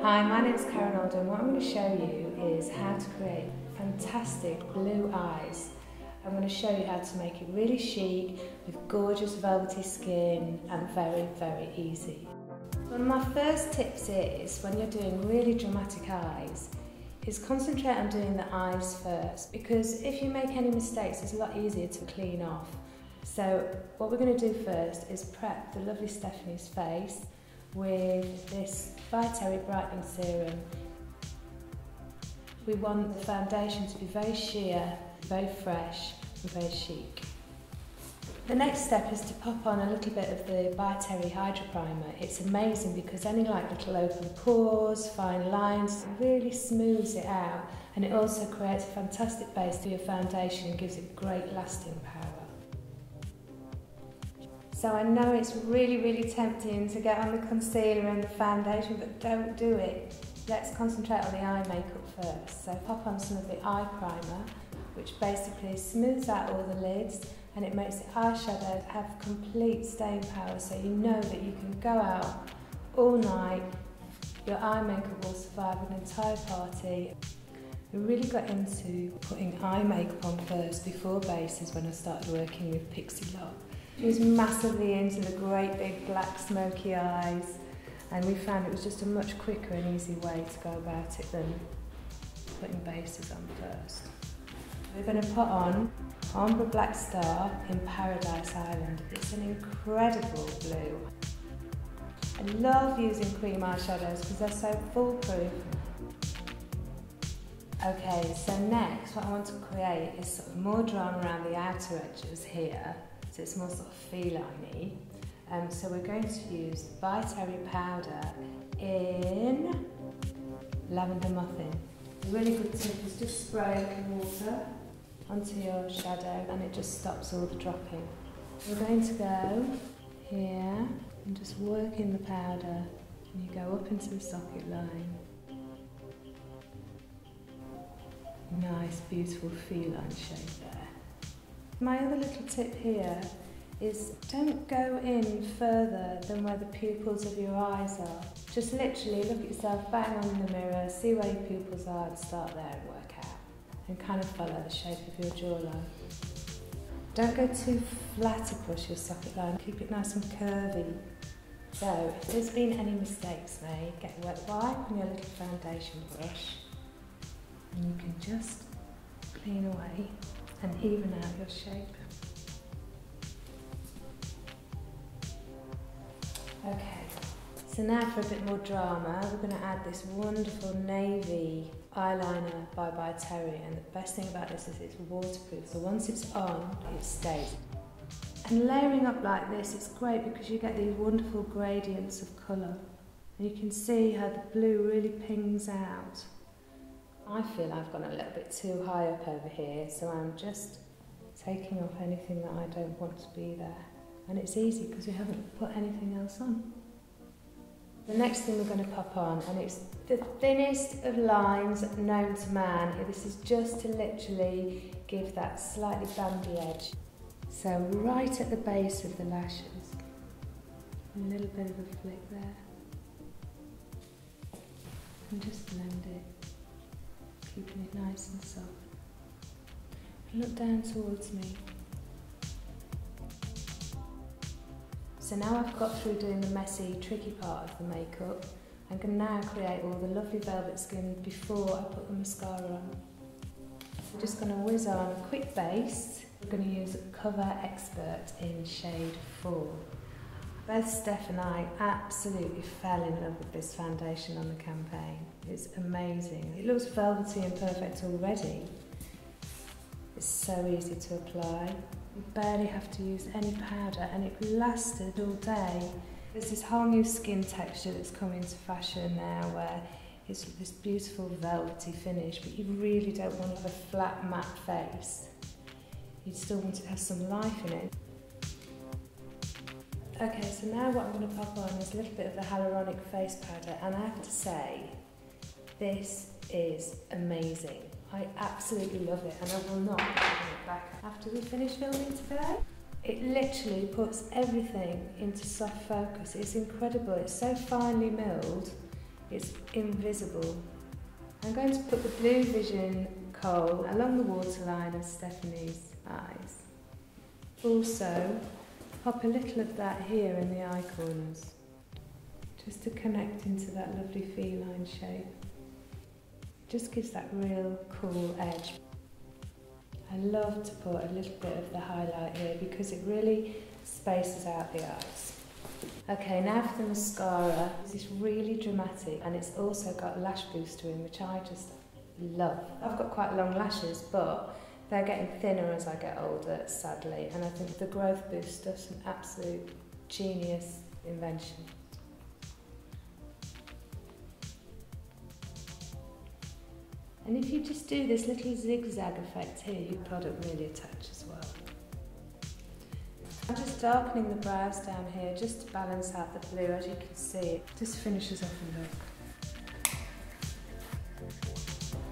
Hi, my name is Karen Alder and what I'm going to show you is how to create fantastic blue eyes. I'm going to show you how to make it really chic with gorgeous velvety skin and very, very easy. One of my first tips is, when you're doing really dramatic eyes, is concentrate on doing the eyes first, because if you make any mistakes it's a lot easier to clean off. So what we're going to do first is prep the lovely Stephanie's face with this Terry brightening serum. We want the foundation to be very sheer, very fresh and very chic. The next step is to pop on a little bit of the Terry Hydra Primer. It's amazing because any little open pores, fine lines, it really smooths it out, and it also creates a fantastic base to your foundation and gives it great lasting power. So I know it's really tempting to get on the concealer and the foundation, but don't do it. Let's concentrate on the eye makeup first. So pop on some of the eye primer, which basically smooths out all the lids and it makes the eyeshadow have complete staying power, so you know that you can go out all night, your eye makeup will survive an entire party. I really got into putting eye makeup on first before bases when I started working with Pixie Love. She was massively into the great big black smoky eyes, and we found it was just a much quicker and easy way to go about it than putting bases on first. We're going to put on Ombre Black Star in Paradise Island. It's an incredible blue. I love using cream eyeshadows because they're so foolproof. Okay, so next what I want to create is sort of more drama around the outer edges here. So it's more sort of feline-y. So we're going to use Terry powder in Lavender Muffin. A really good tip is just spray water onto your shadow and it just stops all the dropping. We're going to go here and just work in the powder, and you go up into the socket line. Nice, beautiful feline shape there. My other little tip here is don't go in further than where the pupils of your eyes are. Just literally look at yourself bang on in the mirror, see where your pupils are and start there and work out. And kind of follow the shape of your jawline. Don't go too flat across your socket line, keep it nice and curvy. So if there's been any mistakes made, get a wet wipe and your little foundation brush and you can just clean away and even out your shape. Okay, so now for a bit more drama, we're going to add this wonderful navy eyeliner by Terry, and the best thing about this is it's waterproof, so once it's on, it stays. And layering up like this, it's great because you get these wonderful gradients of colour, and you can see how the blue really pings out. I feel I've gone a little bit too high up over here, so I'm just taking off anything that I don't want to be there. And it's easy because we haven't put anything else on. The next thing we're going to pop on, and it's the thinnest of lines known to man. This is just to literally give that slightly bandy edge. So right at the base of the lashes, a little bit of a flick there. And just blend it, keeping it nice and soft. Look down towards me. So now I've got through doing the messy, tricky part of the makeup, I can now create all the lovely velvet skin before I put the mascara on. We're just going to whiz on a quick base. We're going to use Cover Expert in shade 4. Both Steph and I absolutely fell in love with this foundation on the campaign. It's amazing. It looks velvety and perfect already. It's so easy to apply. You barely have to use any powder and it lasted all day. There's this whole new skin texture that's come into fashion now where it's this beautiful velvety finish, but you really don't want to have a flat matte face. You still want to have some life in it. Okay, so now what I'm going to pop on is a little bit of the hyaluronic face powder, and I have to say, this is amazing. I absolutely love it and I will not be taking it back after we finish filming today. It literally puts everything into soft focus. It's incredible. It's so finely milled. It's invisible. I'm going to put the Blue Vision kohl along the waterline of Stephanie's eyes. Also, pop a little of that here in the eye corners, just to connect into that lovely feline shape. Just gives that real cool edge. I love to put a little bit of the highlight here because it really spaces out the eyes. Okay, now for the mascara. This is really dramatic and it's also got a lash booster in, which I just love. I've got quite long lashes, but they're getting thinner as I get older, sadly, and I think the growth booster is an absolute genius invention. And if you just do this little zigzag effect here, your product really attaches well. I'm just darkening the brows down here just to balance out the blue. As you can see, it just finishes off a look.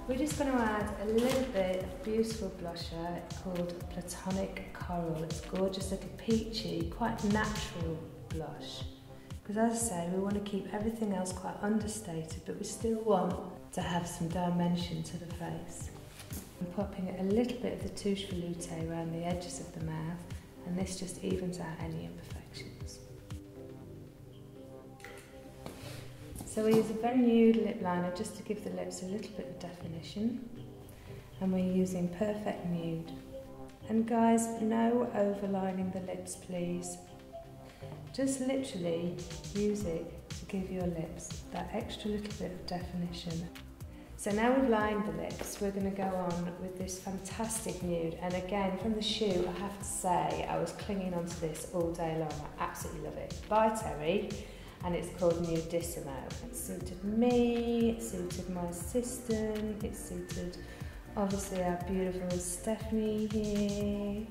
We're just going to add a little bit of beautiful blusher called Platonic Coral. It's gorgeous little peachy, quite natural blush. Because as I say, we want to keep everything else quite understated, but we still want to have some dimension to the face. I'm popping a little bit of the touche veloute around the edges of the mouth, and this just evens out any imperfections. So we use a very nude lip liner just to give the lips a little bit of definition, and we're using Perfect Nude. And guys, no overlining the lips, please. Just literally use it to give your lips that extra little bit of definition. So now we've lined the lips, we're going to go on with this fantastic nude. And again, from the shoot, I have to say, I was clinging onto this all day long. I absolutely love it. By Terry, and it's called Nudissimo. It suited me, it suited my assistant, it suited obviously our beautiful Stephanie here.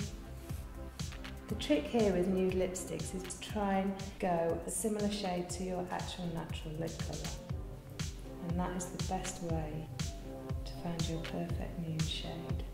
The trick here with nude lipsticks is to try and go a similar shade to your actual natural lip colour. And that is the best way to find your perfect nude shade.